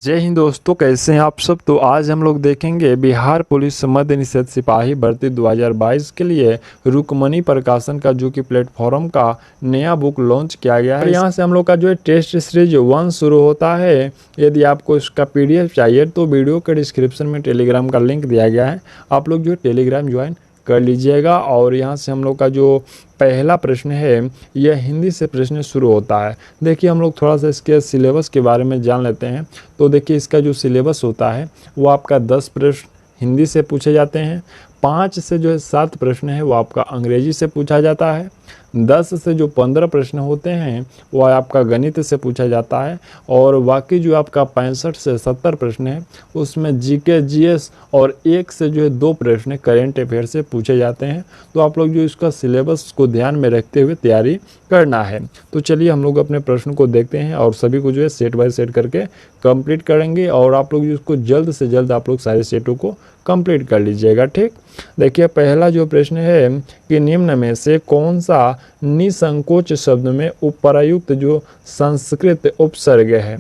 जय हिंद दोस्तों, कैसे हैं आप सब। तो आज हम लोग देखेंगे बिहार पुलिस मद्य निषेध सिपाही भर्ती 2022 के लिए रुक्मणी प्रकाशन का जो कि प्लेटफॉर्म का नया बुक लॉन्च किया गया है। और यहाँ से हम लोग का जो है टेस्ट सीरीज 1 शुरू होता है। यदि आपको इसका पीडीएफ चाहिए तो वीडियो के डिस्क्रिप्शन में टेलीग्राम का लिंक दिया गया है, आप लोग जो है टेलीग्राम ज्वाइन कर लीजिएगा। और यहाँ से हम लोग का जो पहला प्रश्न है यह हिंदी से प्रश्न शुरू होता है। देखिए हम लोग थोड़ा सा इसके सिलेबस के बारे में जान लेते हैं। तो देखिए इसका जो सिलेबस होता है वो आपका 10 प्रश्न हिंदी से पूछे जाते हैं, 5 से जो है 7 प्रश्न है वो आपका अंग्रेजी से पूछा जाता है, 10 से जो 15 प्रश्न होते हैं वो आपका गणित से पूछा जाता है, और बाकी जो आपका 65 से 70 प्रश्न है उसमें जीके जीएस और 1 से जो है 2 प्रश्न करेंट अफेयर से पूछे जाते हैं। तो आप लोग जो इसका सिलेबस को ध्यान में रखते हुए तैयारी करना है। तो चलिए हम लोग अपने प्रश्न को देखते हैं और सभी को जो है सेट बाय सेट करके कंप्लीट करेंगे, और आप लोग इसको जल्द से जल्द आप लोग सारे सेटों को कंप्लीट कर लीजिएगा। ठीक, देखिए पहला जो प्रश्न है कि निम्न में से कौन सा निसंकोच शब्द में उपयुक्त जो संस्कृत उपसर्ग है।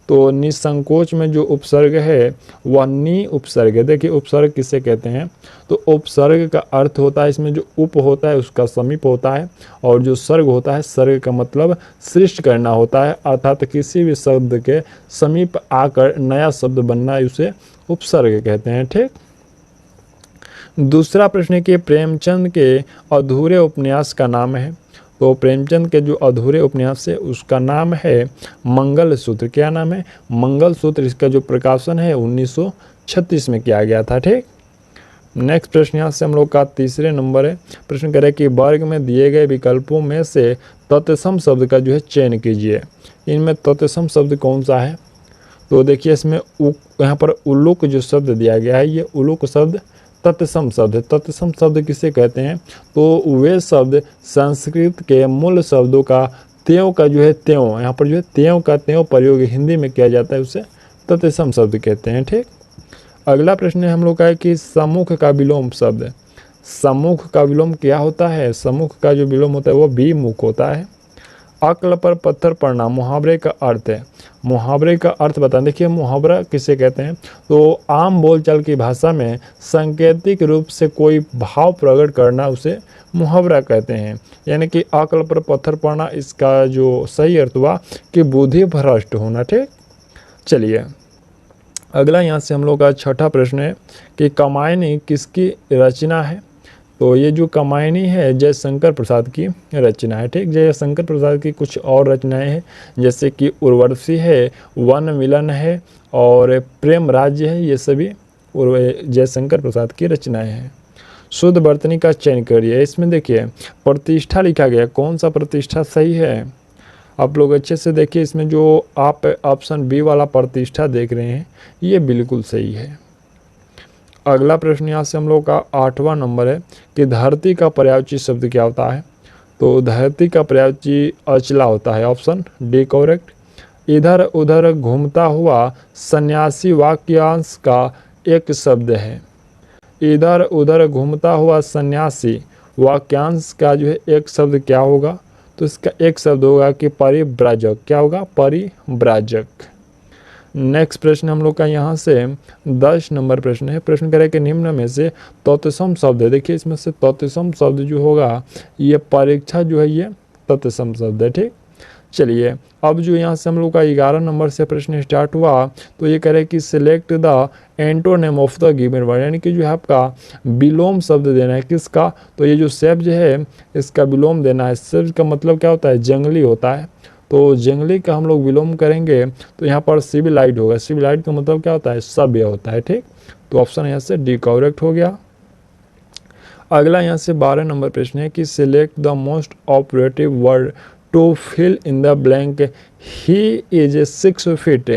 तो निसंकोच में जो उपसर्ग है वह नि उपसर्ग है। देखिए उपसर्ग किसे कहते हैं, तो उपसर्ग का अर्थ होता है इसमें जो उप होता है उसका समीप होता है, और जो सर्ग होता है सर्ग का मतलब सृष्टि करना होता है, अर्थात किसी भी शब्द के समीप आकर नया शब्द बनना उसे उपसर्ग कहते हैं। ठीक, दूसरा प्रश्न है कि प्रेमचंद के अधूरे उपन्यास का नाम है। तो प्रेमचंद के जो अधूरे उपन्यास है उसका नाम है मंगलसूत्र। क्या नाम है? मंगलसूत्र। इसका जो प्रकाशन है 1936 में किया गया था। ठीक, नेक्स्ट प्रश्न यहाँ से हम लोग का तीसरे नंबर है। प्रश्न करें कि वर्ग में दिए गए विकल्पों में से तत्सम शब्द का जो है चयन कीजिए। इनमें तत्सम शब्द कौन सा है? तो देखिए इसमें यहाँ पर उल्लुक जो शब्द दिया गया है ये उल्लुक शब्द तत्सम शब्द है। तत्सम शब्द किसे कहते हैं? तो वे शब्द संस्कृत के मूल शब्दों का त्यों का जो है त्यों, यहाँ पर जो है त्यों का त्यों प्रयोग हिंदी में किया जाता है उसे तत्सम शब्द कहते हैं। ठीक, अगला प्रश्न है हम लोग का है कि सम्मुख का विलोम शब्द। सम्मुख का विलोम क्या होता है? सम्मुख का जो विलोम होता है वो विमुख होता है। अक्ल पर पत्थर पड़ना मुहावरे का अर्थ है। मुहावरे का अर्थ बताएं। देखिए मुहावरा किसे कहते हैं? तो आम बोलचाल की भाषा में सांकेतिक रूप से कोई भाव प्रकट करना उसे मुहावरा कहते हैं। यानी कि अक्ल पर पत्थर पड़ना, इसका जो सही अर्थ हुआ कि बुद्धि भ्रष्ट होना। ठीक, चलिए अगला यहाँ से हम लोग का छठा प्रश्न है कि कामायनी किसकी रचना है। तो ये जो कामायनी है जयशंकर प्रसाद की रचना है। ठीक, जयशंकर प्रसाद की कुछ और रचनाएं हैं जैसे कि उर्वशी है, वन मिलन है और प्रेम राज्य है। ये सभी जयशंकर प्रसाद की रचनाएं हैं। शुद्ध वर्तनी का चयन करिए। इसमें देखिए प्रतिष्ठा लिखा गया, कौन सा प्रतिष्ठा सही है? आप लोग अच्छे से देखिए, इसमें जो आप ऑप्शन बी वाला प्रतिष्ठा देख रहे हैं ये बिल्कुल सही है। अगला प्रश्न यहाँ से हम लोग का 8वां नंबर है कि धरती का पर्यायवाची शब्द क्या होता है। तो धरती का पर्यायवाची अचला होता है, ऑप्शन डी करेक्ट। इधर उधर घूमता हुआ सन्यासी वाक्यांश का एक शब्द है। इधर उधर घूमता हुआ सन्यासी वाक्यांश का जो है एक शब्द क्या होगा? तो इसका एक शब्द होगा कि परिव्राजक। क्या होगा? परिव्राजक। नेक्स्ट प्रश्न हम लोग का यहाँ से 10 नंबर प्रश्न है। प्रश्न करें कि निम्न में से तत्सम शब्द है। देखिए इसमें से तत्सम शब्द जो होगा ये परीक्षा जो है ये तत्सम शब्द है। ठीक, चलिए अब जो यहाँ से हम लोग का 11 नंबर से प्रश्न स्टार्ट हुआ तो ये कह रहे कि select the antonym of the given word, यानी कि जो है आपका विलोम शब्द देना है। किसका? तो ये जो सब्ज है इसका विलोम देना है। सब्ज का मतलब क्या होता है? जंगली होता है। तो जंगली का हम लोग विलोम करेंगे तो यहाँ पर सिविलाइड होगा। सिविलाइड का मतलब क्या होता है? सभ्य होता है। ठीक, तो ऑप्शन यहाँ से डी करेक्ट हो गया। अगला यहाँ से 12 नंबर प्रश्न है कि select the most operative word to fill in the blank. He is 6 feet.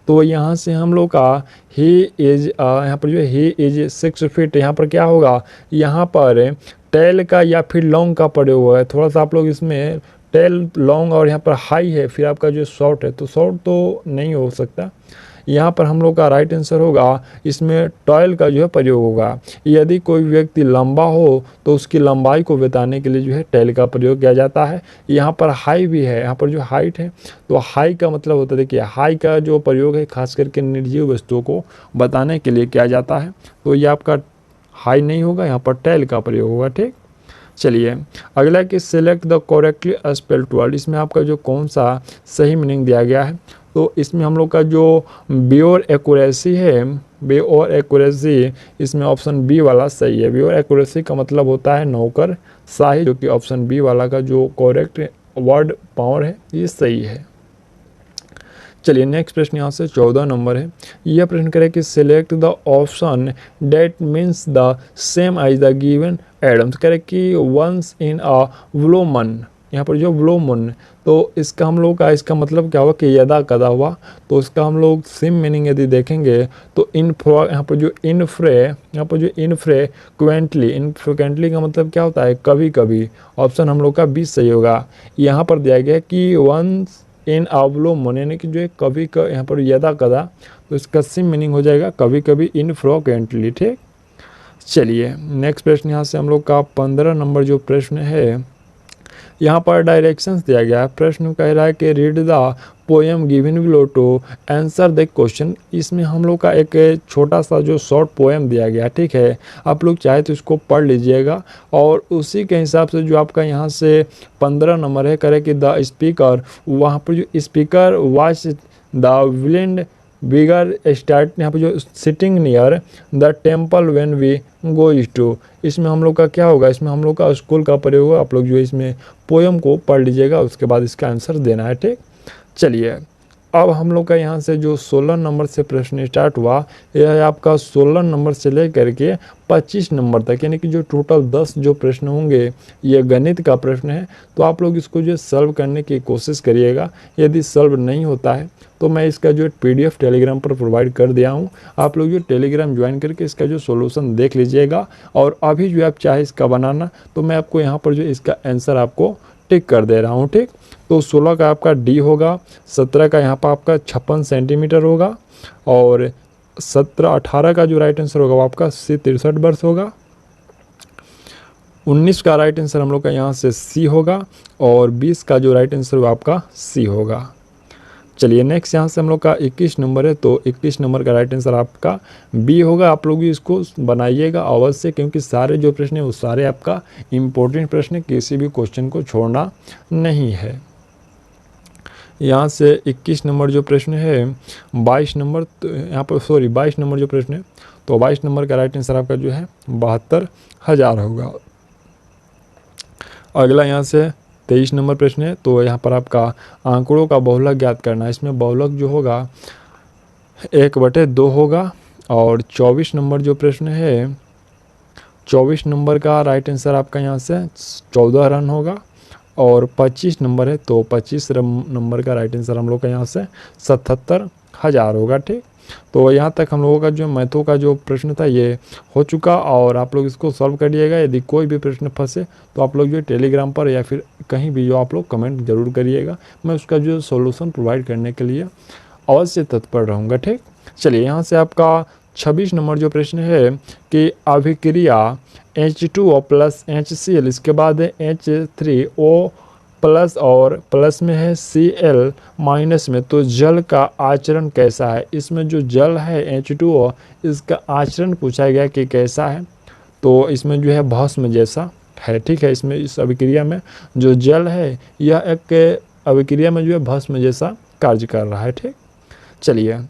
तो यहाँ से हम लोग का ही इज यहाँ पर जो है ही इज 6 फीट, यहाँ पर क्या होगा? यहाँ पर टेल का या फिर लॉन्ग का प्रयोग हुआ है। थोड़ा सा आप लोग इसमें टेल लॉन्ग और यहाँ पर हाई है, फिर आपका जो शॉर्ट है तो शॉर्ट तो नहीं हो सकता। यहाँ पर हम लोग का राइट आंसर होगा, इसमें टॉयल का जो है प्रयोग होगा। यदि कोई व्यक्ति लंबा हो तो उसकी लंबाई को बताने के लिए जो है टैल का प्रयोग किया जाता है। यहाँ पर हाई भी है, यहाँ पर जो हाइट है तो हाई का मतलब होता है, देखिए हाई का जो प्रयोग है खास करके निर्जीव वस्तुओं को बताने के लिए किया जाता है, तो ये आपका हाई नहीं होगा, यहाँ पर टैल का प्रयोग होगा। ठीक, चलिए अगला कि select the correctly spelled word, इसमें आपका जो कौन सा सही मीनिंग दिया गया है, तो इसमें हम लोग का जो बियोर एक्यूरेसी है, बियोर एक्यूरेसी, इसमें ऑप्शन बी वाला सही है। बियोर एक्यूरेसी का मतलब होता है नौकर शाही, जो कि ऑप्शन बी वाला का जो करेक्ट वर्ड पावर है ये सही है। चलिए नेक्स्ट प्रश्न यहाँ से 14 नंबर है। यह प्रश्न करें कि select the option that means the same as the given idioms, करें कि वंस इन अ व्लोमन, यहाँ पर जो व्लोमन, तो इसका हम लोग का इसका मतलब क्या हुआ कि यदा कदा हुआ, तो इसका हम लोग सेम मीनिंग यदि देखेंगे तो यहाँ पर जो इनफ्रिक्वेंटली का मतलब क्या होता है, कभी कभी, ऑप्शन हम लोग का 20 सही होगा। यहाँ पर दिया गया कि वंस इन अवलोमन, यानी कि जो है कभी यहाँ पर यदा कदा, तो इसका सेम मीनिंग हो जाएगा कभी कभी, इनफ्रिक्वेंटली। ठीक, चलिए नेक्स्ट प्रश्न यहाँ से हम लोग का 15 नंबर जो प्रश्न है, यहाँ पर डायरेक्शंस दिया गया है। प्रश्न कह रहा है कि read the poem given below to answer the question, इसमें हम लोग का एक छोटा सा जो शॉर्ट पोएम दिया गया, ठीक है, आप लोग चाहे तो इसको पढ़ लीजिएगा और उसी के हिसाब से जो आपका यहाँ से 15 नंबर है, करे कि द स्पीकर, वहाँ पर जो स्पीकर वॉच द विलेंड बिगर स्टार्ट, यहाँ पर जो sitting near the temple when we goes to, इसमें हम लोग का क्या होगा, इसमें हम लोग का स्कूल का प्रयोग होगा। आप लोग जो इसमें पोएम को पढ़ लीजिएगा, उसके बाद इसका आंसर देना है। ठीक, चलिए अब हम लोग का यहाँ से जो 16 नंबर से प्रश्न स्टार्ट हुआ, यह है आपका 16 नंबर से लेकर के 25 नंबर तक, यानी कि जो टोटल 10 जो प्रश्न होंगे ये गणित का प्रश्न है। तो आप लोग इसको जो सॉल्व करने की कोशिश करिएगा, यदि सॉल्व नहीं होता है तो मैं इसका जो PDF टेलीग्राम पर प्रोवाइड कर दिया हूँ, आप लोग जो टेलीग्राम ज्वाइन करके इसका जो सोल्यूशन देख लीजिएगा। और अभी जो आप चाहे इसका बनाना, तो मैं आपको यहाँ पर जो इसका आंसर आपको टिक कर दे रहा हूँ। ठीक, तो 16 का आपका D होगा, 17 का यहाँ पर आपका 56 सेंटीमीटर होगा, और 17-18 का जो राइट आंसर होगा वो आपका 63 वर्ष होगा। 19 का राइट आंसर हम लोग का यहाँ से C होगा, और 20 का जो राइट आंसर वो आपका C होगा। चलिए नेक्स्ट यहाँ से हम लोग का 21 नंबर है, तो 21 नंबर का राइट आंसर आपका B होगा। आप लोग इसको बनाइएगा अवश्य, क्योंकि सारे जो प्रश्न है वो सारे आपका इम्पोर्टेंट प्रश्न है, किसी भी क्वेश्चन को छोड़ना नहीं है। यहाँ से 21 नंबर जो प्रश्न है, 22 नंबर, तो यहाँ पर 22 नंबर जो प्रश्न है, तो 22 नंबर का राइट आंसर आपका जो है 72,000 होगा। अगला यहाँ से 23 नंबर प्रश्न है, तो यहाँ पर आपका आंकड़ों का बहुलक ज्ञात करना है। इसमें बहुलक जो होगा 1/2 होगा। और 24 नंबर जो प्रश्न है, 24 नंबर का राइट आंसर आपका यहाँ से 14 रन होगा। और 25 नंबर है, तो 25 नंबर का राइट आंसर हम लोग का यहाँ से 77,000 होगा। ठीक, तो यहाँ तक हम लोगों का जो मैथों का जो प्रश्न था ये हो चुका, और आप लोग इसको सॉल्व करिएगा। यदि कोई भी प्रश्न फंसे तो आप लोग जो टेलीग्राम पर या फिर कहीं भी जो आप लोग कमेंट जरूर करिएगा, मैं उसका जो सॉल्यूशन प्रोवाइड करने के लिए अवश्य तत्पर रहूँगा। ठीक, चलिए यहाँ से आपका 26 नंबर जो प्रश्न है कि अभिक्रिया H2O + HCl, इसके बाद है H3O प्लस और प्लस में है Cl माइनस में, तो जल का आचरण कैसा है। इसमें जो जल है H2O, इसका आचरण पूछा गया कि कैसा है, तो इसमें जो है भस्म जैसा है। ठीक है, इसमें इस अभिक्रिया में जो जल है यह एक अभिक्रिया में जो है भस्म जैसा कार्य कर रहा है। ठीक, चलिए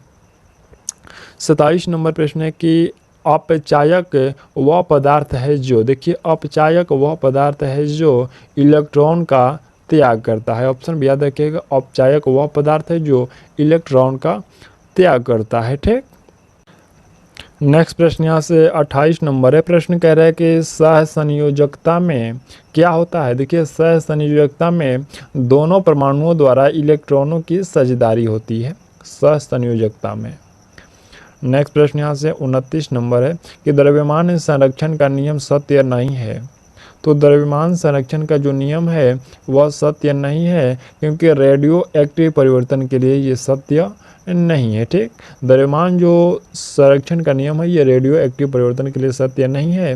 27 नंबर प्रश्न है कि अपचायक वह पदार्थ है जो, देखिए अपचायक वह पदार्थ है जो इलेक्ट्रॉन का त्याग करता है। ऑप्शन भी याद रखिएगा, अपचायक वह पदार्थ है जो इलेक्ट्रॉन का त्याग करता है। ठीक, नेक्स्ट प्रश्न यहाँ से 28 नंबर है। प्रश्न कह रहा है कि सहसंयोजकता में क्या होता है। देखिए सहसंयोजकता में दोनों परमाणुओं द्वारा इलेक्ट्रॉनों की साझेदारी होती है सहसंयोजकता में। नेक्स्ट प्रश्न यहाँ से 29 नंबर है कि द्रव्यमान संरक्षण का नियम सत्य नहीं है। तो द्रव्यमान संरक्षण का जो नियम है वह सत्य नहीं है, क्योंकि रेडियो एक्टिव परिवर्तन के लिए ये सत्य नहीं है। ठीक, द्रव्यमान जो संरक्षण का नियम है ये रेडियो एक्टिव परिवर्तन के लिए सत्य नहीं है।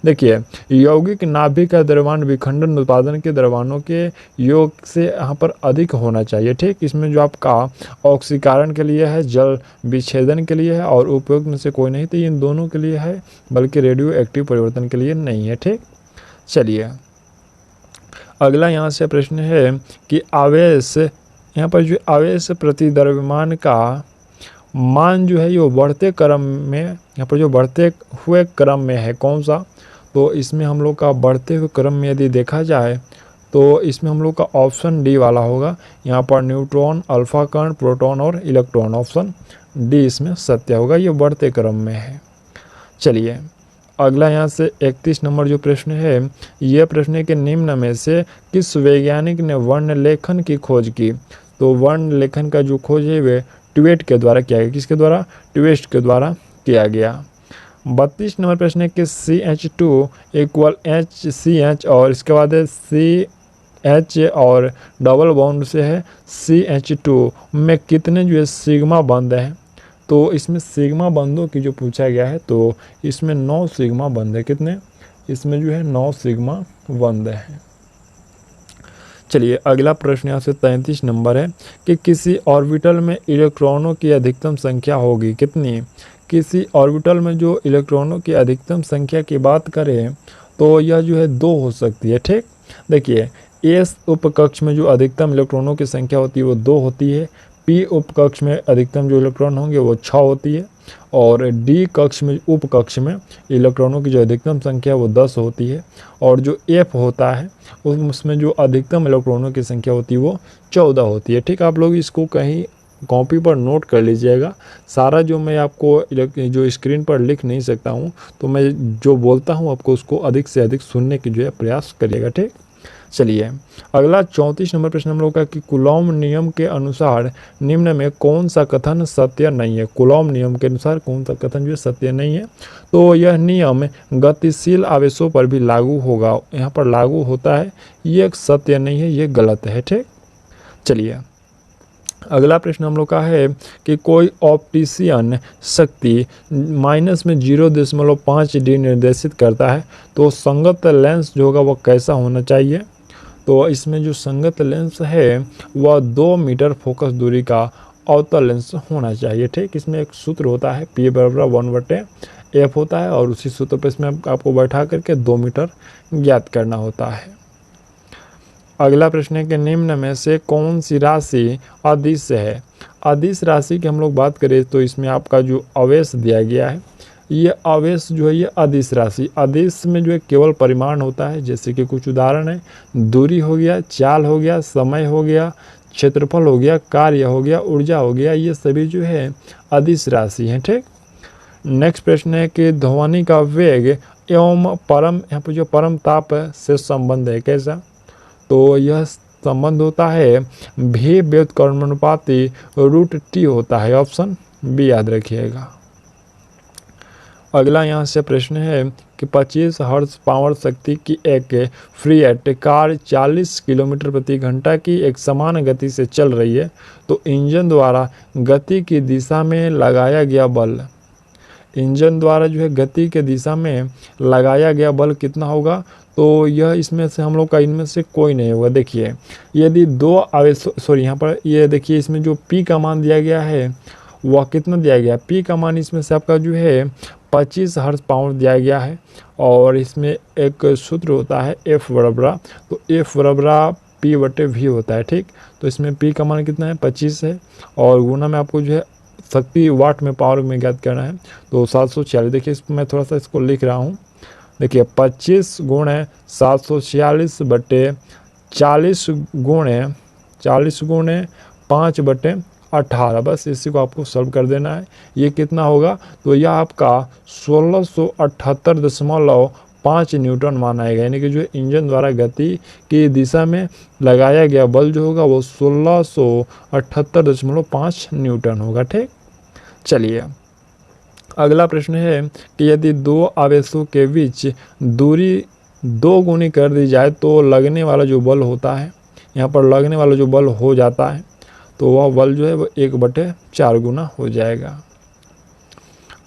देखिए, यौगिक नाभिक का द्रव्यमान विखंडन उत्पादन के द्रव्यमानों के योग से यहाँ पर अधिक होना चाहिए। ठीक, इसमें जो आपका ऑक्सीकरण के लिए है, जल विच्छेदन के लिए है और उपयोग में से कोई नहीं, तो इन दोनों के लिए है, बल्कि रेडियो एक्टिव परिवर्तन के लिए नहीं है। ठीक, चलिए अगला यहाँ से प्रश्न है कि आवेश, यहाँ पर जो आवेश प्रति द्रव्यमान का मान जो है ये बढ़ते क्रम में, यहाँ पर जो बढ़ते हुए क्रम में है कौन सा, तो इसमें हम लोग का बढ़ते हुए क्रम में यदि देखा जाए तो इसमें हम लोग का ऑप्शन डी वाला होगा। यहाँ पर न्यूट्रॉन, अल्फा कण, प्रोटॉन और इलेक्ट्रॉन, ऑप्शन डी इसमें सत्य होगा, ये बढ़ते क्रम में है। चलिए अगला यहाँ से 31 नंबर जो प्रश्न है, यह प्रश्न है कि निम्न में से किस वैज्ञानिक ने वर्ण लेखन की खोज की। तो वर्ण लेखन का जो खोज है वे ट्वेट के द्वारा किया गया। किसके द्वारा? ट्वेट के द्वारा किया गया। 32 नंबर प्रश्न है कि CH2 इक्वल HCH और इसके बाद है CH और डबल बॉन्ड से है CH2 में कितने जो है सिग्मा बंध हैं। तो इसमें सिग्मा बंधों की जो पूछा गया है तो इसमें 9 सिग्मा बंध है। कितने? इसमें जो है 9 सिग्मा बंध है। चलिए अगला प्रश्न यहाँ से 33 नंबर है कि किसी ऑर्बिटल में इलेक्ट्रॉनों की अधिकतम संख्या होगी कितनी। किसी ऑर्बिटल में जो इलेक्ट्रॉनों की अधिकतम संख्या की बात करें तो यह जो है 2 हो सकती है। ठीक, देखिए एस उपकक्ष में जो अधिकतम इलेक्ट्रॉनों की संख्या होती है वो 2 होती है। पी उपकक्ष में अधिकतम जो इलेक्ट्रॉन होंगे वो 6 होती है और डी कक्ष में उपकक्ष में इलेक्ट्रॉनों की जो अधिकतम संख्या वो 10 होती है और जो एफ होता है उसमें जो अधिकतम इलेक्ट्रॉनों की संख्या होती है वो 14 होती है। ठीक, आप लोग इसको कहीं कॉपी पर नोट कर लीजिएगा। सारा जो मैं आपको जो स्क्रीन पर लिख नहीं सकता हूँ तो मैं जो बोलता हूँ आपको उसको अधिक से अधिक सुनने की जो है प्रयास करिएगा। ठीक, चलिए अगला 34 नंबर प्रश्न हम लोग का कि कूलॉम नियम के अनुसार निम्न में कौन सा कथन सत्य नहीं है। कूलॉम नियम के अनुसार कौन सा कथन जो है सत्य नहीं है। तो यह नियम गतिशील आवेशों पर भी लागू होगा, यहाँ पर लागू होता है, ये सत्य नहीं है, ये गलत है। ठीक, चलिए अगला प्रश्न हम लोग का है कि कोई ऑप्टिशियन शक्ति -0.5 डी निर्देशित करता है तो संगत लेंस जो होगा वो कैसा होना चाहिए। तो इसमें जो संगत लेंस है वह 2 मीटर फोकस दूरी का अवतल लेंस होना चाहिए। ठीक, इसमें एक सूत्र होता है P = 1/F होता है और उसी सूत्र पर इसमें आपको बैठा करके 2 मीटर ज्ञात करना होता है। अगला प्रश्न है कि निम्न में से कौन सी राशि अदिश है। अदिश राशि की हम लोग बात करें तो इसमें आपका जो आवेश दिया गया है ये आवेश जो है ये अदिश राशि, अदिश में जो है केवल परिमाण होता है। जैसे कि कुछ उदाहरण है, दूरी हो गया, चाल हो गया, समय हो गया, क्षेत्रफल हो गया, कार्य हो गया, ऊर्जा हो गया, ये सभी जो है अदिश राशि हैं। ठीक, नेक्स्ट प्रश्न है कि ध्वनि का वेग एवं परम, यहाँ पर जो परम ताप से संबंध है कैसा। तो यह संबंध होता है भी व्युत्क्रमानुपाती √T होता है, ऑप्शन बी याद रखिएगा। अगला यहाँ से प्रश्न है कि 25 हर्ट्ज पावर शक्ति की एक फ्रीएट कार 40 किलोमीटर प्रति घंटा की एक समान गति से चल रही है तो इंजन द्वारा गति की दिशा में लगाया गया बल, इंजन द्वारा जो है गति के दिशा में लगाया गया बल कितना होगा। तो यह इसमें से हम लोग का इनमें से कोई नहीं होगा। देखिए यदि 2 आवेश, सॉरी यहाँ पर ये देखिए इसमें जो P का मान दिया गया है वह कितना दिया गया है, P का मान इसमें से आपका जो है 25 हर्ट्ज पावर दिया गया है और इसमें एक सूत्र होता है F बराबर, तो F बराबर P/V होता है। ठीक, तो इसमें P का मान कितना है 25 है और गुना में आपको जो है शक्ति वाट में पावर में ज्ञात करना है तो 746। देखिए इसको मैं थोड़ा सा इसको लिख रहा हूँ, देखिए 25 × 746 बटे 40 × 5/18, बस इसी को आपको सॉल्व कर देना है। ये कितना होगा तो यह आपका 1678.5 न्यूटन माना गया, यानी कि जो इंजन द्वारा गति की दिशा में लगाया गया बल जो होगा वो 1678.5 न्यूटन होगा। ठीक, चलिए अगला प्रश्न है कि यदि 2 आवेशों के बीच दूरी 2 गुनी कर दी जाए तो लगने वाला जो बल होता है, यहाँ पर लगने वाला जो बल हो जाता है तो वह बल जो है वो 1/4 गुना हो जाएगा।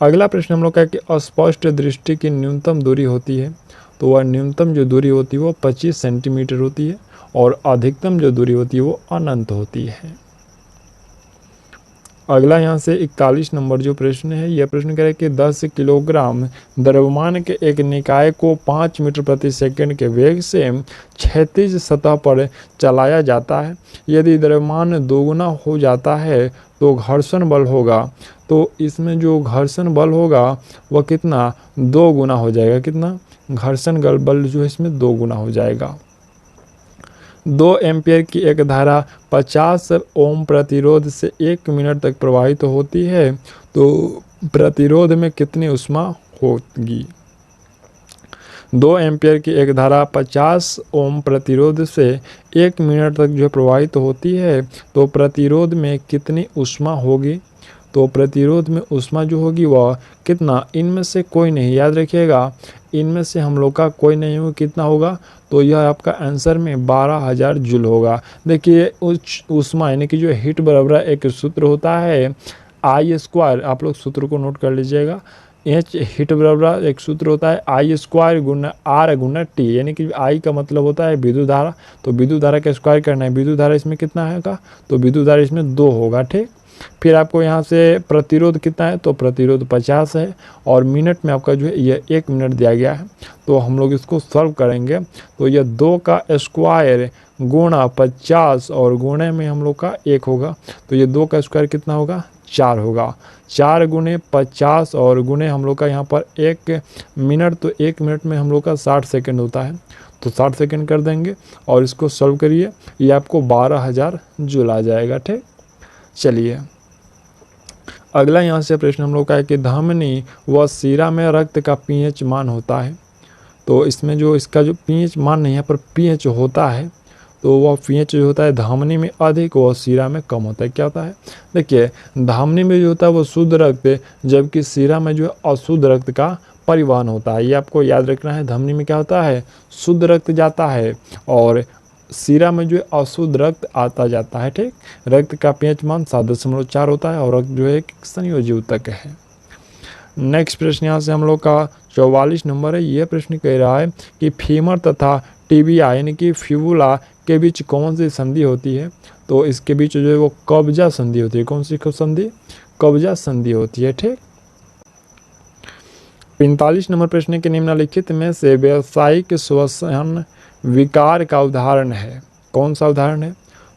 अगला प्रश्न हम लोग का है कि अस्पष्ट दृष्टि की न्यूनतम दूरी होती है, तो वह न्यूनतम जो दूरी होती है वो 25 सेंटीमीटर होती है और अधिकतम जो दूरी होती है वो अनंत होती है। अगला यहाँ से 41 नंबर जो प्रश्न है, यह प्रश्न कह रहा है कि 10 किलोग्राम द्रव्यमान के एक निकाय को 5 मीटर प्रति सेकंड के वेग से क्षैतिज सतह पर चलाया जाता है। यदि द्रव्यमान दोगुना हो जाता है तो घर्षण बल होगा, तो इसमें जो घर्षण बल होगा वह कितना 2 गुना हो जाएगा। कितना घर्षण बल जो है इसमें 2 गुना हो जाएगा। 2 एम्पियर की एक धारा 50 ओम प्रतिरोध से 1 मिनट तक प्रवाहित होती है, तो प्रतिरोध में कितनी ऊष्मा होगी। 2 एम्पियर की एक धारा 50 ओम प्रतिरोध से 1 मिनट तक जो प्रवाहित होती है, तो प्रतिरोध में कितनी ऊष्मा होगी। तो प्रतिरोध में ऊष्मा जो होगी वह कितना, इनमें से कोई नहीं, याद रखिएगा इनमें से हम लोग का कोई नहीं होगा, कितना होगा, तो यह आपका आंसर में 12,000 जूल होगा। देखिए उच्च ऊष्मा यानी कि जो हीट बराबर एक सूत्र होता है I², आप लोग सूत्र को नोट कर लीजिएगा। एच हीट बराबर एक सूत्र होता है I² गुना R गुना T, यानी कि I का मतलब होता है विद्युत धारा, तो विद्युत धारा का स्क्वायर करना है। विद्युत धारा इसमें कितना है, तो विद्युत धारा इसमें 2 होगा। ठीक, फिर आपको यहाँ से प्रतिरोध कितना है, तो प्रतिरोध 50 है और मिनट में आपका जो है यह 1 मिनट दिया गया है। तो हम लोग इसको सॉल्व करेंगे, तो यह 2 का स्क्वायर गुणा 50 और गुणे में हम लोग का 1 होगा, तो ये 2 का स्क्वायर कितना होगा, 4 होगा। 4 गुणे 50 और गुणे हम लोग का यहाँ पर 1 मिनट, तो 1 मिनट में हम लोग का 60 सेकेंड होता है, तो 60 सेकेंड कर देंगे और इसको सॉल्व करिए, ये आपको 12,000 जूल आ जाएगा। ठीक, चलिए अगला यहाँ से प्रश्न हम लोग का है कि धमनी व शिरा में रक्त का पीएच मान होता है। तो इसमें जो इसका जो पीएच मान नहीं है पर पीएच होता है, तो वह पीएच जो होता है धमनी में अधिक व शिरा में कम होता है। क्या होता है, देखिए धमनी में जो होता है वो शुद्ध रक्त, जबकि शिरा में जो है अशुद्ध रक्त का परिवहन होता है। ये आपको याद रखना है, धमनी में क्या होता है, शुद्ध रक्त जाता है और शिरा में जो है अशुद्ध रक्त आता जाता है। ठीक, रक्त का पीएच मान 7.4 होता है और रक्त जो है एक संयोजी ऊतक है। नेक्स्ट प्रश्न यहाँ से हम लोग का 44 नंबर है। यह प्रश्न कह रहा है कि फीमर तथा टिबिया यानी कि फिबुला के बीच कौन सी संधि होती है। तो इसके बीच जो है वो कब्जा संधि होती है। कौन सी संधि, कब्जा संधि होती है। ठीक, 45 नंबर प्रश्न के निम्नलिखित में से व्यावसायिक श्वसन विकार का उदाहरण है। कौन सा उदाहरण है,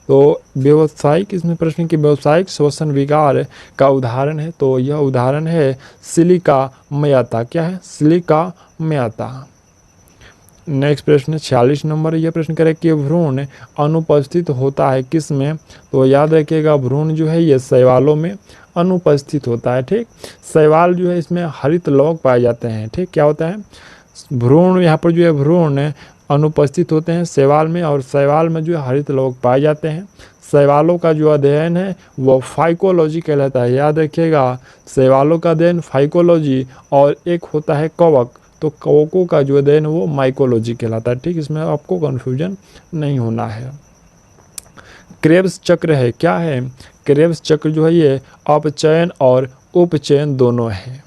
तो व्यावसायिक, इसमें प्रश्न की व्यावसायिक श्वसन विकार का उदाहरण है, तो यह उदाहरण है सिलिका म्याता। क्या है, सिलिका म्याता। नेक्स्ट प्रश्न 46 नंबर, यह प्रश्न करे कि भ्रूण अनुपस्थित होता है किस में। तो याद रखिएगा भ्रूण जो है ये शैवालों में अनुपस्थित होता है। ठीक, शैवाल जो है इसमें हरित लवक पाए जाते हैं। ठीक, क्या होता है, भ्रूण, यहाँ पर जो है भ्रूण अनुपस्थित होते हैं शैवाल में और शैवाल में जो है हरित लवक पाए जाते हैं। शैवालों का जो अध्ययन है वो फाइकोलॉजी कहलाता है। याद रखिएगा शैवालों का अध्ययन फाइकोलॉजी और एक होता है कवक, तो कवकों का जो अध्ययन वो माइकोलॉजी कहलाता है। ठीक, इसमें आपको कन्फ्यूजन नहीं होना है। क्रेब्स चक्र है, क्या है, क्रेब्स चक्र जो है ये अपचयन और उपचयन दोनों है।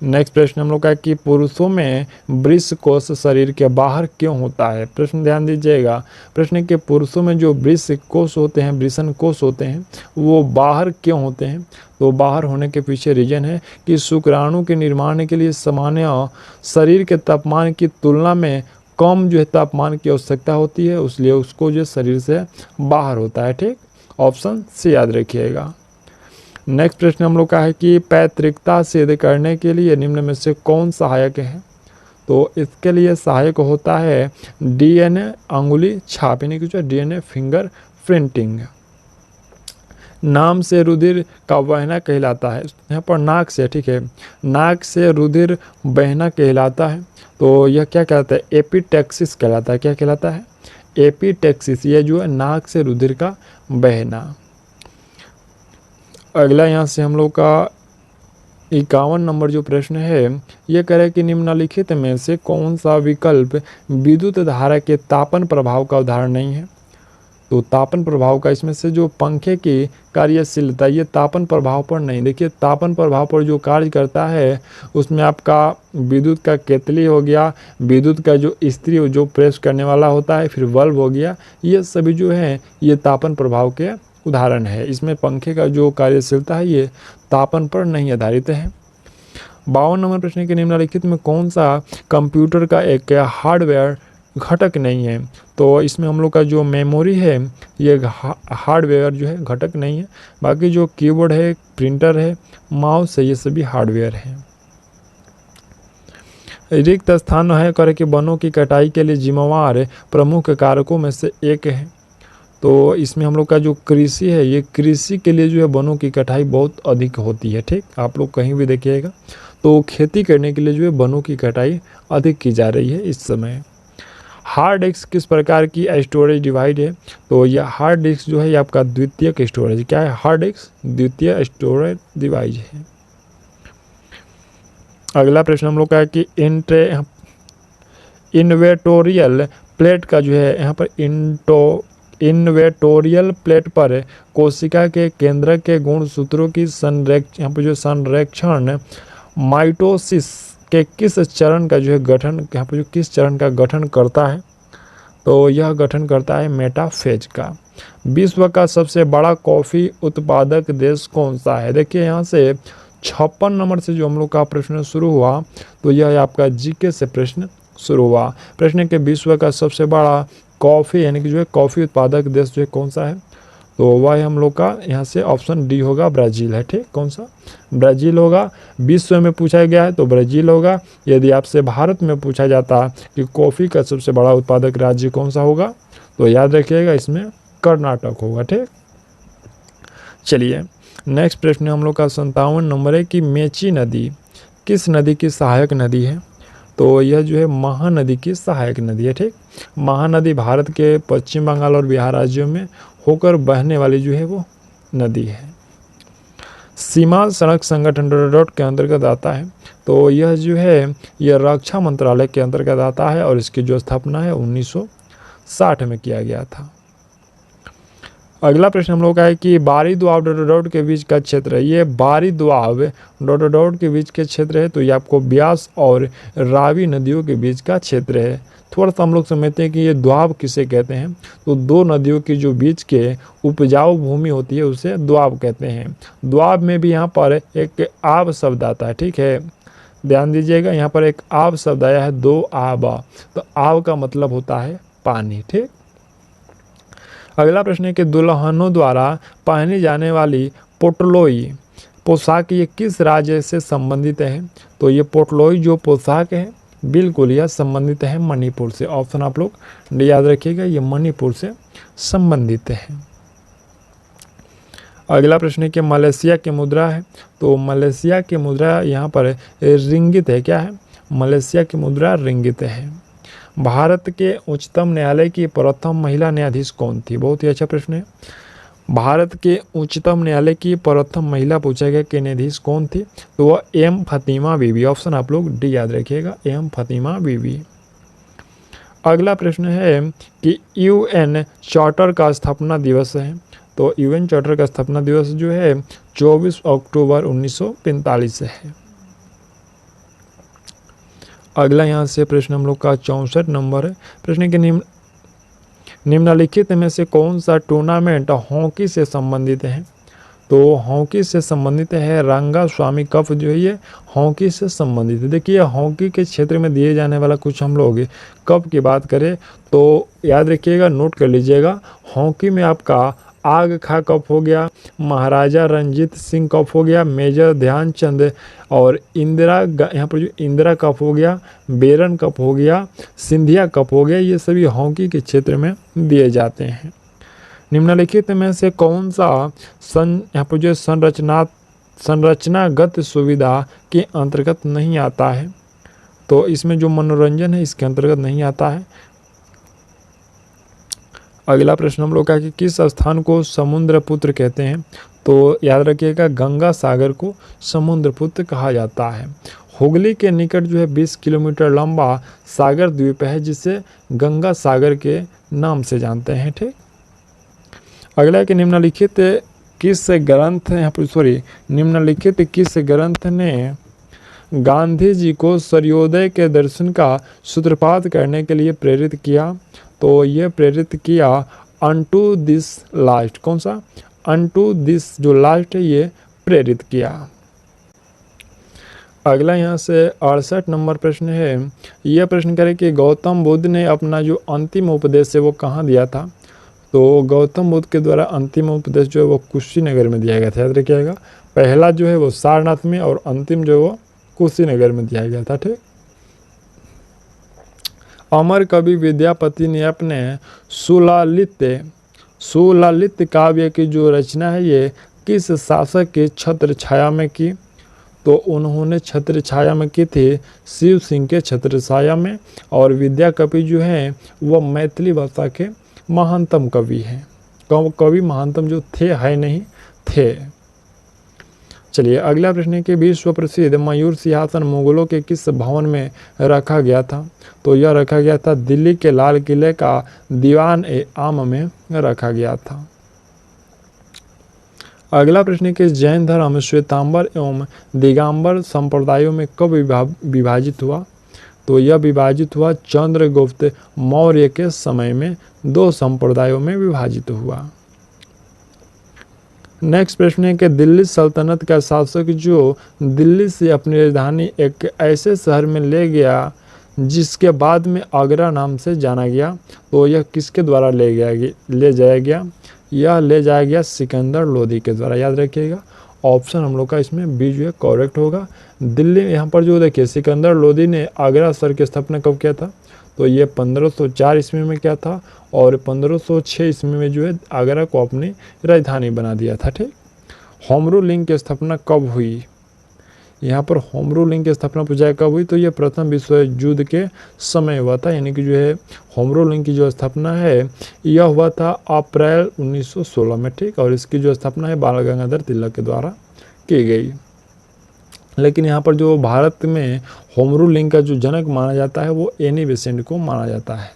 नेक्स्ट प्रश्न हम लोग का है कि पुरुषों में वृष कोष शरीर के बाहर क्यों होता है। प्रश्न ध्यान दीजिएगा, प्रश्न के पुरुषों में जो वृष कोष होते हैं, वृषण कोष होते हैं, वो बाहर क्यों होते हैं। तो बाहर होने के पीछे रीजन है कि शुक्राणु के निर्माण के लिए सामान्य शरीर के तापमान की तुलना में कम जो है तापमान की आवश्यकता होती है, इसलिए उसको जो शरीर से बाहर होता है। ठीक, ऑप्शन सी याद रखिएगा। नेक्स्ट प्रश्न हम लोग का है कि पैतृकता सिद्ध करने के लिए निम्न में से कौन सहायक है। तो इसके लिए सहायक होता है डीएनए अंगुली छाप, यानी कि जो डीएनए फिंगर प्रिंटिंग। नाम से रुधिर का बहना कहलाता है, यहाँ पर नाक से, ठीक है, नाक से रुधिर बहना कहलाता है, तो यह क्या कहलाता है, एपिटैक्सिस कहलाता है। क्या कहलाता है, एपिटैक्सिस, ये जो है नाक से रुधिर का बहना। अगला यहाँ से हम लोग का 51 नंबर जो प्रश्न है ये कह रहा है कि निम्नलिखित में से कौन सा विकल्प विद्युत धारा के तापन प्रभाव का उदाहरण नहीं है। तो तापन प्रभाव का इसमें से जो पंखे की कार्यशीलता ये तापन प्रभाव पर नहीं, देखिए तापन प्रभाव पर जो कार्य करता है उसमें आपका विद्युत का केतली हो गया, विद्युत का जो इस्त्री जो प्रेस करने वाला होता है, फिर बल्ब हो गया, ये सभी जो है ये तापन प्रभाव के उदाहरण है। इसमें पंखे का जो कार्यशीलता है ये तापन पर नहीं आधारित है। 52 नंबर प्रश्न के निम्नलिखित में कौन सा कंप्यूटर का एक हार्डवेयर घटक नहीं है। तो इसमें हम लोग का जो मेमोरी है ये हार्डवेयर जो है घटक नहीं है, बाकी जो कीबोर्ड है, प्रिंटर है, माउस है, ये सभी हार्डवेयर है। रिक्त स्थान है कर के वनों की कटाई के लिए जिम्मेवार प्रमुख कारकों में से एक है। तो इसमें हम लोग का जो कृषि है ये कृषि के लिए जो है वनों की कटाई बहुत अधिक होती है। ठीक, आप लोग कहीं भी देखिएगा तो खेती करने के लिए जो है वनों की कटाई अधिक की जा रही है इस समय। हार्ड डिस्क किस प्रकार की स्टोरेज डिवाइस है। तो यह हार्ड डिस्क जो है ये आपका द्वितीयक स्टोरेज, क्या है हार्ड डिस्क द्वितीय स्टोरेज डिवाइस है। अगला प्रश्न हम लोग का है कि इन्वेटोरियल प्लेट का जो है यहाँ पर इन्वेटोरियल प्लेट पर कोशिका के केंद्रक के गुणसूत्रों की यहाँ पर जो संरक्षण माइटोसिस के किस चरण का जो है गठन, यहाँ पर जो किस चरण का गठन करता है। तो यह गठन करता है मेटाफेज का। विश्व का सबसे बड़ा कॉफ़ी उत्पादक देश कौन सा है। देखिए यहाँ से 56 नंबर से जो हम लोग का प्रश्न शुरू हुआ तो यह आपका जीके से प्रश्न शुरू हुआ। प्रश्न के विश्व का सबसे बड़ा कॉफ़ी यानी कि जो है कॉफ़ी उत्पादक देश जो है कौन सा है। तो वह हम लोग का यहाँ से ऑप्शन डी होगा, ब्राज़ील है। ठीक, कौन सा, ब्राज़ील होगा। विश्व में पूछा गया है तो ब्राज़ील होगा। यदि आपसे भारत में पूछा जाता कि कॉफ़ी का सबसे बड़ा उत्पादक राज्य कौन सा होगा तो याद रखिएगा इसमें कर्नाटक होगा। ठीक, चलिए नेक्स्ट प्रश्न हम लोग का 57 नंबर है कि मेची नदी किस नदी की सहायक नदी है। तो यह जो है महानदी की सहायक नदी है। ठीक, महानदी भारत के पश्चिम बंगाल और बिहार राज्यों में होकर बहने वाली जो है वो नदी है। सीमा सड़क संगठन के अंतर्गत आता है। तो यह जो है यह रक्षा मंत्रालय के अंतर्गत आता है और इसकी जो स्थापना है 1960 में किया गया था। अगला प्रश्न हम लोग का है कि बारी दुआब के बीच का क्षेत्र है। ये बारी दुआब के बीच के क्षेत्र है तो ये आपको ब्यास और रावी नदियों के बीच का क्षेत्र है। थोड़ा सा हम लोग समझते हैं कि ये द्वाब किसे कहते हैं। तो दो नदियों के जो बीच के उपजाऊ भूमि होती है उसे द्वाब कहते हैं। द्वाब में भी यहाँ पर एक आब शब्द आता है। ठीक है, ध्यान दीजिएगा यहाँ पर एक आब शब्द आया है, दो आबा। तो आब का मतलब होता है पानी। ठीक, अगला प्रश्न है कि दुल्हनों द्वारा पहनी जाने वाली पोटलोई पोशाक ये किस राज्य से संबंधित है। तो ये पोटलोई जो पोशाक है बिल्कुल यह संबंधित है मणिपुर से। ऑप्शन आप लोग याद रखिएगा, ये मणिपुर से संबंधित है। अगला प्रश्न है कि मलेशिया की मुद्रा है। तो मलेशिया की मुद्रा यहाँ पर रिंगित है। क्या है, मलेशिया की मुद्रा रिंगित है। भारत के उच्चतम न्यायालय की प्रथम महिला न्यायाधीश कौन थी। बहुत ही अच्छा प्रश्न है। भारत के उच्चतम न्यायालय की प्रथम महिला पूछा गया कि न्यायाधीश कौन थी। तो वह एम फतिमा बीबी। ऑप्शन आप लोग डी याद रखिएगा, एम फतिमा बीबी। अगला प्रश्न है कि यूएन चार्टर का स्थापना दिवस है। तो यूएन चार्टर का स्थापना दिवस जो है 24 अक्टूबर 1945 है। अगला यहाँ से प्रश्न हम लोग का 64 नंबर है। प्रश्न के निम्नलिखित में से कौन सा टूर्नामेंट हॉकी से संबंधित है। तो हॉकी से संबंधित है रंगास्वामी कप जो है ये हॉकी से संबंधित है। देखिए हॉकी के क्षेत्र में दिए जाने वाला कुछ हम लोग कप की बात करें तो याद रखिएगा, नोट कर लीजिएगा। हॉकी में आपका आग खा कप हो गया, महाराजा रंजीत सिंह कप हो गया, मेजर ध्यानचंद और यहाँ पर जो इंदिरा कप हो गया, बेरन कप हो गया, सिंधिया कप हो गया, ये सभी हॉकी के क्षेत्र में दिए जाते हैं। निम्नलिखित में से कौन सा यहाँ पर जो संरचनागत सुविधा के अंतर्गत नहीं आता है। तो इसमें जो मनोरंजन है इसके अंतर्गत नहीं आता है। अगला प्रश्न हम लोग का कि किस स्थान को समुद्र पुत्र कहते हैं। तो याद रखिएगा गंगा सागर को समुद्र पुत्र कहा जाता है। हुगली के निकट जो है 20 किलोमीटर लंबा सागर द्वीप है जिसे गंगा सागर के नाम से जानते हैं। ठीक, अगला है कि निम्नलिखित किस ग्रंथ ने गांधी जी को सूर्योदय के दर्शन का सूत्रपात करने के लिए प्रेरित किया? तो ये प्रेरित किया अनटू दिस लास्ट, कौन सा? अनटू दिस जो लास्ट है ये प्रेरित किया। अगला यहाँ से 68 नंबर प्रश्न है। यह प्रश्न करें कि गौतम बुद्ध ने अपना जो अंतिम उपदेश है वो कहाँ दिया था? तो गौतम बुद्ध के द्वारा अंतिम उपदेश जो है वो कुशीनगर में दिया गया था। याद रखिएगा, पहला जो है वो सारनाथ में और अंतिम जो है वो कुशीनगर में दिया गया था। ठीक, अमर कवि विद्यापति ने अपने सुललित काव्य की जो रचना है ये किस शासक की छत्र छाया में की? तो उन्होंने छत्र छाया में की थी शिव सिंह के छत्र छाया में। और विद्या कवि जो है वह मैथिली भाषा के महानतम कवि हैं। कवि महानतम जो थे, है नहीं, थे। चलिए अगला प्रश्न है कि विश्व प्रसिद्ध मयूर सिंहासन मुगलों के किस भवन में रखा गया था? तो यह रखा गया था दिल्ली के लाल किले का दीवान-ए-आम में रखा गया था। अगला प्रश्न है कि जैन धर्म श्वेतांबर एवं दिगंबर संप्रदायों में कब विभाजित हुआ? तो यह विभाजित हुआ चंद्रगुप्त मौर्य के समय में 2 संप्रदायों में विभाजित हुआ। नेक्स्ट प्रश्न है कि दिल्ली सल्तनत का शासक जो दिल्ली से अपनी राजधानी एक ऐसे शहर में ले गया जिसके बाद में आगरा नाम से जाना गया, तो यह किसके द्वारा ले जाया गया? यह ले जाया गया सिकंदर लोदी के द्वारा। याद रखिएगा, ऑप्शन हम लोग का इसमें बी जो है करेक्ट होगा। दिल्ली में यहाँ पर जो देखिए सिकंदर लोदी ने आगरा शहर की स्थापना कब किया था? तो ये 1504 ईस्वी में किया था और 1506 ईस्वी में जो है आगरा को अपनी राजधानी बना दिया था। ठीक, होम रूलिंग की स्थापना कब हुई? यहाँ पर होम रूलिंग की स्थापना पूछा कब हुई? तो ये प्रथम विश्व युद्ध के समय हुआ था। यानी कि जो है होम रूलिंग की जो स्थापना है यह हुआ था अप्रैल 1916 में। ठीक, और इसकी जो स्थापना है बाल गंगाधर तिलक के द्वारा की गई। लेकिन यहाँ पर जो भारत में होम रूलिंग का जो जनक माना जाता है वो एनी बेसेंट को माना जाता है।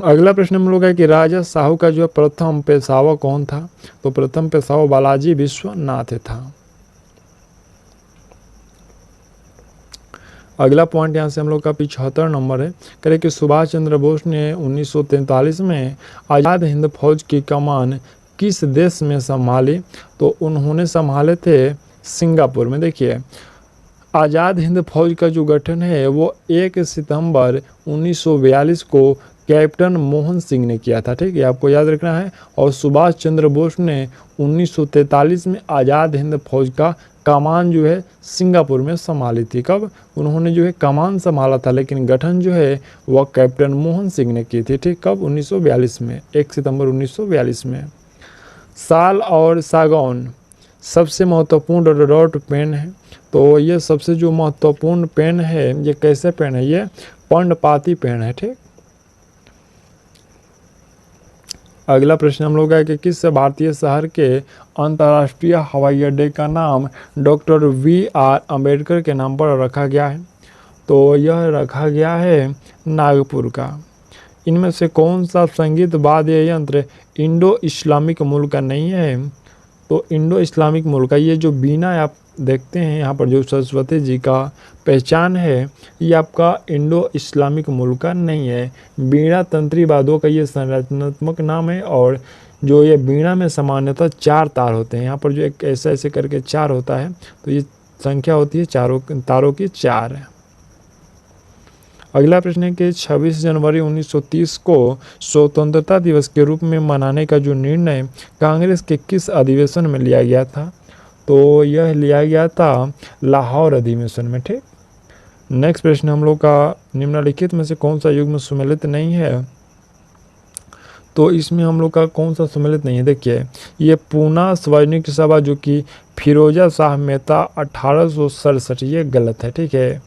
अगला प्रश्न हम लोग है कि राजा साहू का जो प्रथम पेशवा कौन था? तो प्रथम पेशवा बालाजी विश्वनाथ था। अगला पॉइंट यहाँ से हम लोग का 75 नंबर है। करें कि सुभाष चंद्र बोस ने 1943 में आज़ाद हिंद फौज की कमान किस देश में संभाली? तो उन्होंने संभाले थे सिंगापुर में। देखिए आज़ाद हिंद फौज का जो गठन है वो 1 सितंबर 1942 को कैप्टन मोहन सिंह ने किया था। ठीक है, आपको याद रखना है। और सुभाष चंद्र बोस ने 1943 में आज़ाद हिंद फौज का कमान जो है सिंगापुर में संभाली थी। कब? उन्होंने जो है कमान संभाला था, लेकिन गठन जो है वह कैप्टन मोहन सिंह ने की थी। ठीक, कब? 1942 में, 1 सितंबर 1942 में। साल और सागौन सबसे महत्वपूर्ण डॉट पेन है। तो ये सबसे जो महत्वपूर्ण पेन है ये कैसे पेन है? ये पर्णपाती पेन है। ठीक, अगला प्रश्न हम लोग है कि किस भारतीय शहर के अंतर्राष्ट्रीय हवाई अड्डे का नाम डॉक्टर V.R. अम्बेडकर के नाम पर रखा गया है? तो यह रखा गया है नागपुर का। इनमें से कौन सा संगीत वाद्य यंत्र इंडो इस्लामिक मूल का नहीं है? तो इंडो इस्लामिक मूल का ये जो बीना आप देखते हैं यहाँ पर जो सरस्वती जी का पहचान है ये आपका इंडो इस्लामिक मूल का नहीं है। बीणा तंत्री वाद्यों का ये संरचनात्मक नाम है। और जो ये बीणा में सामान्यतः 4 तार होते हैं। यहाँ पर जो एक ऐसे करके 4 होता है, तो ये संख्या होती है तारों की 4 है। अगला प्रश्न है कि 26 जनवरी 1930 को स्वतंत्रता दिवस के रूप में मनाने का जो निर्णय कांग्रेस के किस अधिवेशन में लिया गया था? तो यह लिया गया था लाहौर अधिवेशन में। ठीक, नेक्स्ट प्रश्न हम लोग का निम्नलिखित में से कौन सा युग्म सुमेलित नहीं है? तो इसमें हम लोग का कौन सा सुमेलित नहीं है? देखिए ये पूना सैनिक सभा जो कि फिरोजा शाह मेहता 1867, ये गलत है। ठीक है,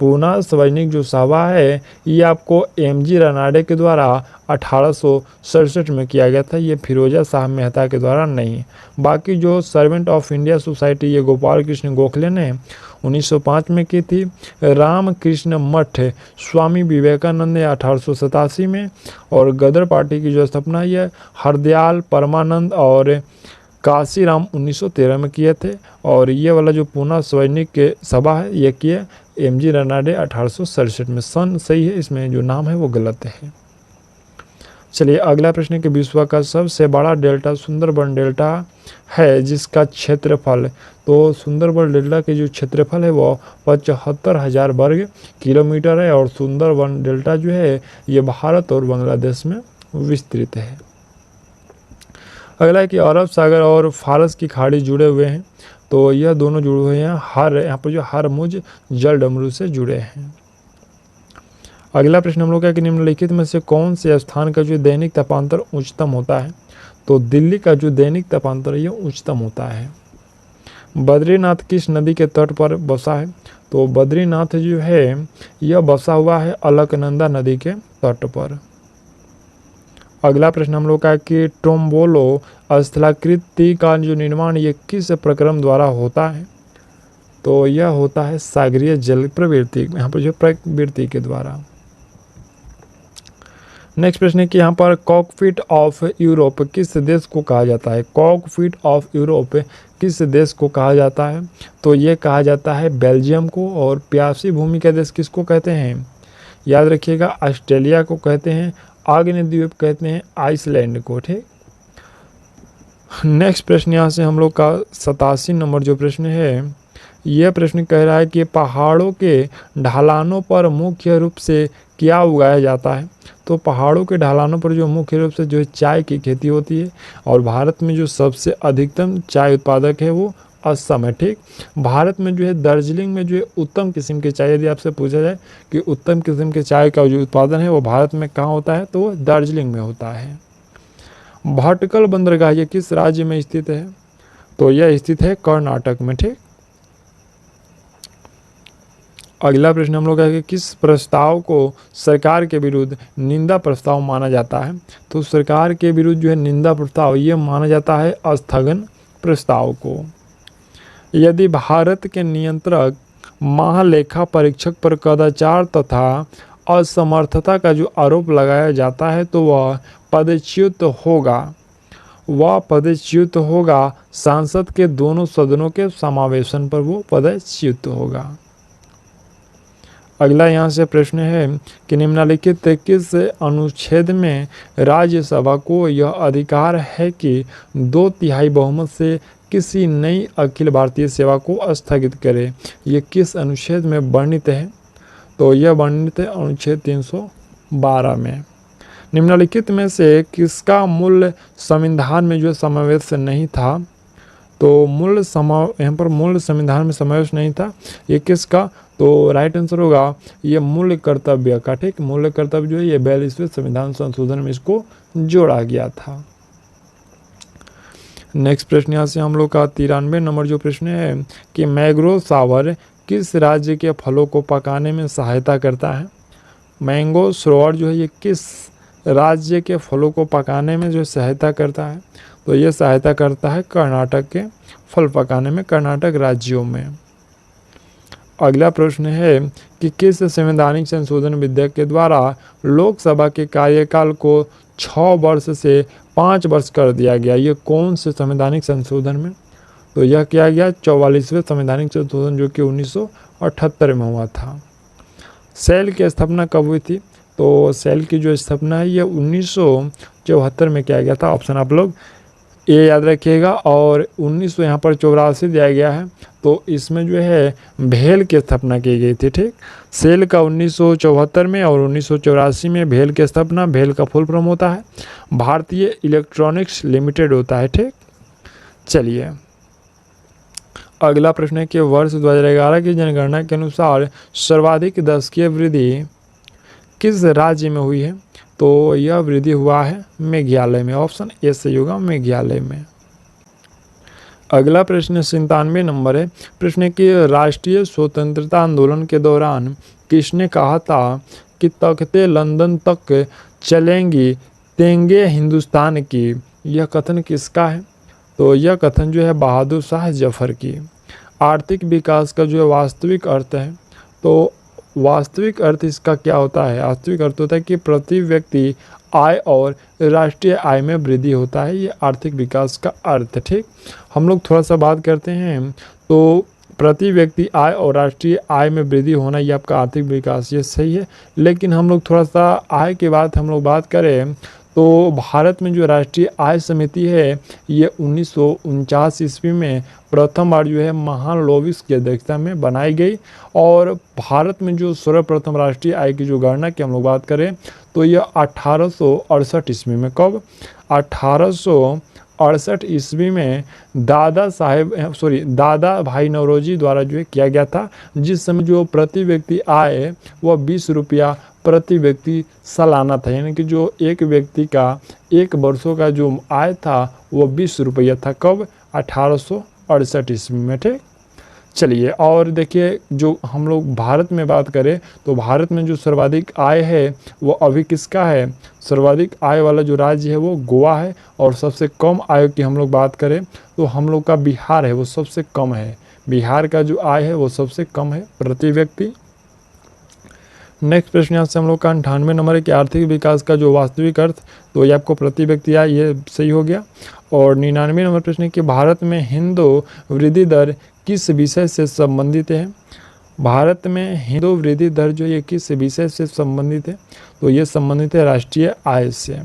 पूना स्वैनिक जो सभा है ये आपको एमजी रनाडे के द्वारा 1867 में किया गया था, ये फिरोजा शाह मेहता के द्वारा नहीं। बाकी जो सर्वेंट ऑफ इंडिया सोसाइटी ये गोपाल कृष्ण गोखले ने 1905 में की थी। रामकृष्ण मठ स्वामी विवेकानंद ने 1887 में, और गदर पार्टी की जो स्थापना ये हरदयाल परमानंद और काशीराम 1913 में किए थे। और ये वाला जो पूना स्वैनिक के सभा है ये किए एमजी रनाडे 1867 में। सन सही है, इसमें जो नाम है वो गलत है। चलिए अगला प्रश्न कि विश्व का सबसे बड़ा डेल्टा सुंदरबन डेल्टा है जिसका क्षेत्रफल, तो सुंदरबन डेल्टा के जो क्षेत्रफल है वो 75,000 वर्ग किलोमीटर है। और सुंदरबन डेल्टा जो है ये भारत और बांग्लादेश में विस्तृत है। अगला है कि अरब सागर और फारस की खाड़ी जुड़े हुए हैं, तो यह दोनों जुड़े हुए हैं यहाँ पर जो हरमुज जलडमरू से जुड़े हैं। अगला प्रश्न हम लोग का कि निम्नलिखित में से कौन से स्थान का जो दैनिक तापांतर उच्चतम होता है, तो दिल्ली का जो दैनिक तापांतर ये उच्चतम होता है। बद्रीनाथ किस नदी के तट पर बसा है, तो बद्रीनाथ जो है यह बसा हुआ है अलकनंदा नदी के तट पर। अगला प्रश्न हम लोग का कि टोम्बोलो स्थलाकृति का जो निर्माण ये किस प्रक्रम द्वारा होता है, तो यह होता है सागरीय जल प्रवृत्ति, यहाँ पर जो प्रवृत्ति के द्वारा। नेक्स्ट प्रश्न है कि यहाँ पर कॉकपिट ऑफ यूरोप किस देश को कहा जाता है, कॉकपिट ऑफ यूरोप किस देश को कहा जाता है, तो ये कहा जाता है बेल्जियम को। और प्यासी भूमि का देश किसको कहते हैं, याद रखिएगा ऑस्ट्रेलिया को कहते हैं। आग्नेयद्वीप कहते हैं आइसलैंड को। ठीक, नेक्स्ट प्रश्न यहाँ से हम लोग का 87 नंबर जो प्रश्न है, यह प्रश्न कह रहा है कि पहाड़ों के ढलानों पर मुख्य रूप से क्या उगाया जाता है, तो पहाड़ों के ढलानों पर जो मुख्य रूप से जो है चाय की खेती होती है। और भारत में जो सबसे अधिकतम चाय उत्पादक है वो असम है। ठीक, भारत में जो है दार्जिलिंग में जो है उत्तम किस्म की चाय, यदि आपसे पूछा जाए कि उत्तम किस्म के चाय का जो उत्पादन है वो भारत में कहाँ होता है, तो वो दार्जिलिंग में होता है। भटकल बंदरगाह ये किस राज्य में स्थित है, तो यह स्थित है कर्नाटक में। ठीक, अगला प्रश्न हम लोग का है कि किस प्रस्ताव को सरकार के विरुद्ध निंदा प्रस्ताव माना जाता है, तो सरकार के विरुद्ध जो है निंदा प्रस्ताव ये माना जाता है स्थगन प्रस्ताव को। यदि भारत के नियंत्रक महालेखा परीक्षक पर कदाचार तथा असमर्थता का जो आरोप लगाया जाता है तो वह पदच्युत होगा। सांसद के दोनों सदनों के समावेशन पर वो पदच्युत होगा। अगला यहाँ से प्रश्न है कि निम्नलिखित किस अनुच्छेद में राज्यसभा को यह अधिकार है कि 2/3 बहुमत से किसी नई अखिल भारतीय सेवा को स्थगित करे, ये किस अनुच्छेद में वर्णित है, तो यह वर्णित है अनुच्छेद 312 में। निम्नलिखित में से किसका मूल संविधान में जो समावेश नहीं था, तो यहाँ पर मूल संविधान में समावेश नहीं था, ये किसका, तो राइट आंसर होगा ये मूल कर्तव्य का। ठीक, मूल कर्तव्य जो है ये 42वें संविधान संशोधन में इसको जोड़ा गया था। नेक्स्ट प्रश्न यहाँ से हम लोग का 93 नंबर जो प्रश्न है कि मैंग्रोव सावर किस राज्य के फलों को पकाने में सहायता करता है। मैंगो सरोवर जो है ये किस राज्य के फलों को पकाने में जो सहायता करता है, तो ये सहायता करता है कर्नाटक के फल पकाने में, कर्नाटक राज्यों में। अगला प्रश्न है कि किस संवैधानिक संशोधन विधेयक के द्वारा लोकसभा के कार्यकाल को 6 वर्ष से 5 वर्ष कर दिया गया, ये कौन से संवैधानिक संशोधन में, तो यह किया गया 44वें संवैधानिक संशोधन जो कि 1978 में हुआ था। सेल की स्थापना कब हुई थी, तो सेल की जो स्थापना है ये 1974 में किया गया था। ऑप्शन आप लोग ये याद रखिएगा। और 1900 यहाँ पर 84 दिया गया है, तो इसमें जो है भेल की स्थापना की गई थी। ठीक, सेल का 1974 में और 1984 में भेल की स्थापना, भेल का फुल फॉर्म होता है भारतीय इलेक्ट्रॉनिक्स लिमिटेड होता है। ठीक, चलिए अगला प्रश्न है कि वर्ष 2011 की जनगणना के अनुसार सर्वाधिक दशकीय वृद्धि किस राज्य में हुई है, तो यह वृद्धि हुआ है मेघालय में। ऑप्शन ए सही होगा मेघालय में। अगला प्रश्न 97 नंबर है। प्रश्न है कि राष्ट्रीय स्वतंत्रता आंदोलन के दौरान किसने कहा था कि तख्ते लंदन तक चलेंगी तेंगे हिंदुस्तान की? यह कथन किसका है? तो यह कथन जो है बहादुर शाह जफर की। आर्थिक विकास का जो है वास्तविक अर्थ है, तो वास्तविक अर्थ इसका क्या होता है? वास्तविक अर्थ होता है कि प्रति व्यक्ति आय और राष्ट्रीय आय में वृद्धि होता है, ये आर्थिक विकास का अर्थ। ठीक, हम लोग थोड़ा सा बात करते हैं। तो प्रति व्यक्ति आय और राष्ट्रीय आय में वृद्धि होना ये आपका आर्थिक विकास, ये सही है। लेकिन हम लोग थोड़ा सा आय के बाद हम लोग बात करें तो भारत में जो राष्ट्रीय आय समिति है ये 1949 ईस्वी में प्रथम बार जो है महालनोबिस की अध्यक्षता में बनाई गई। और भारत में जो सर्वप्रथम राष्ट्रीय आय की जो गणना की हम लोग बात करें तो यह 1868 ईस्वी में, कब? 1868 ईस्वी में दादा भाई नौरोजी द्वारा जो है किया गया था, जिस समय जो प्रति व्यक्ति आय वह 20 रुपया प्रति व्यक्ति सालाना था। यानी कि जो एक व्यक्ति का एक वर्षों का जो आय था वह 20 रुपया था, कब? 1868 ईस्वी में। ठीक, चलिए और देखिए जो हम लोग भारत में बात करें तो भारत में जो सर्वाधिक आय है वो अभी किसका है? सर्वाधिक आय वाला जो राज्य है वो गोवा है। और सबसे कम आय की हम लोग बात करें तो हम लोग का बिहार है, वो सबसे कम है। बिहार का जो आय है वो सबसे कम है प्रति व्यक्ति। नेक्स्ट प्रश्न यहाँ से हम लोग का 98 नंबर है कि आर्थिक विकास का जो वास्तविक अर्थ, तो ये आपको प्रति व्यक्ति आय, ये सही हो गया। और 99 नंबर प्रश्न है कि भारत में हिंदू वृद्धि दर किस विषय से संबंधित है? भारत में हिंदू वृद्धि दर जो ये किस विषय से संबंधित है? तो ये संबंधित है राष्ट्रीय आय से।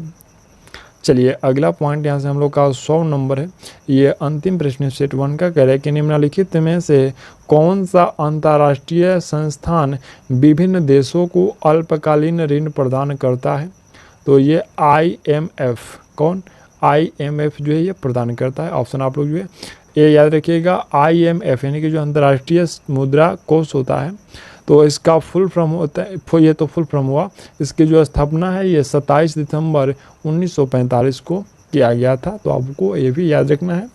चलिए अगला पॉइंट यहाँ से हम लोग का 100 नंबर है। ये अंतिम प्रश्न सेट 1 का कह रहा है कि निम्नलिखित में से कौन सा अंतर्राष्ट्रीय संस्थान विभिन्न देशों को अल्पकालीन ऋण प्रदान करता है? तो ये IMF, कौन? IMF जो है ये प्रदान करता है। ऑप्शन आप लोग जो है ये याद रखिएगा, IMF यानी कि जो अंतर्राष्ट्रीय मुद्रा कोष होता है, तो इसका फुल फॉर्म होता है, ये तो फुल फॉर्म हुआ। इसकी जो स्थापना है ये 27 दिसंबर 1945 को किया गया था, तो आपको ये भी याद रखना है।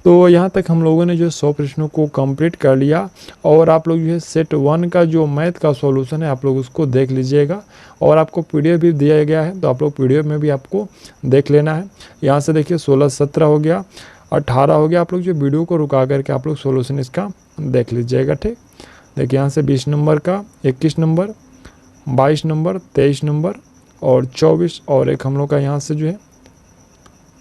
तो यहाँ तक हम लोगों ने जो 100 प्रश्नों को कंप्लीट कर लिया। और आप लोग जो है सेट 1 का जो मैथ का सॉल्यूशन है आप लोग उसको देख लीजिएगा। और आपको PDF भी दिया गया है, तो आप लोग PDF में भी आपको देख लेना है। यहाँ से देखिए 16, 17 हो गया, 18 हो गया। आप लोग जो वीडियो को रुका करके आप लोग सॉल्यूशन इसका देख लीजिएगा। ठीक, देखिए यहाँ से 20 नंबर का, 21 नंबर, 22 नंबर, 23 नंबर और 24, और एक हम लोग का यहाँ से जो है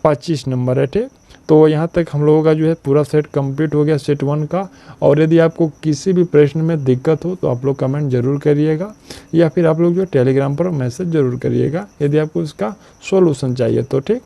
25 नंबर है। ठीक, तो यहाँ तक हम लोगों का जो है पूरा सेट कंप्लीट हो गया सेट 1 का। और यदि आपको किसी भी प्रश्न में दिक्कत हो तो आप लोग कमेंट जरूर करिएगा, या फिर आप लोग जो टेलीग्राम पर मैसेज जरूर करिएगा यदि आपको इसका सॉल्यूशन चाहिए तो। ठीक।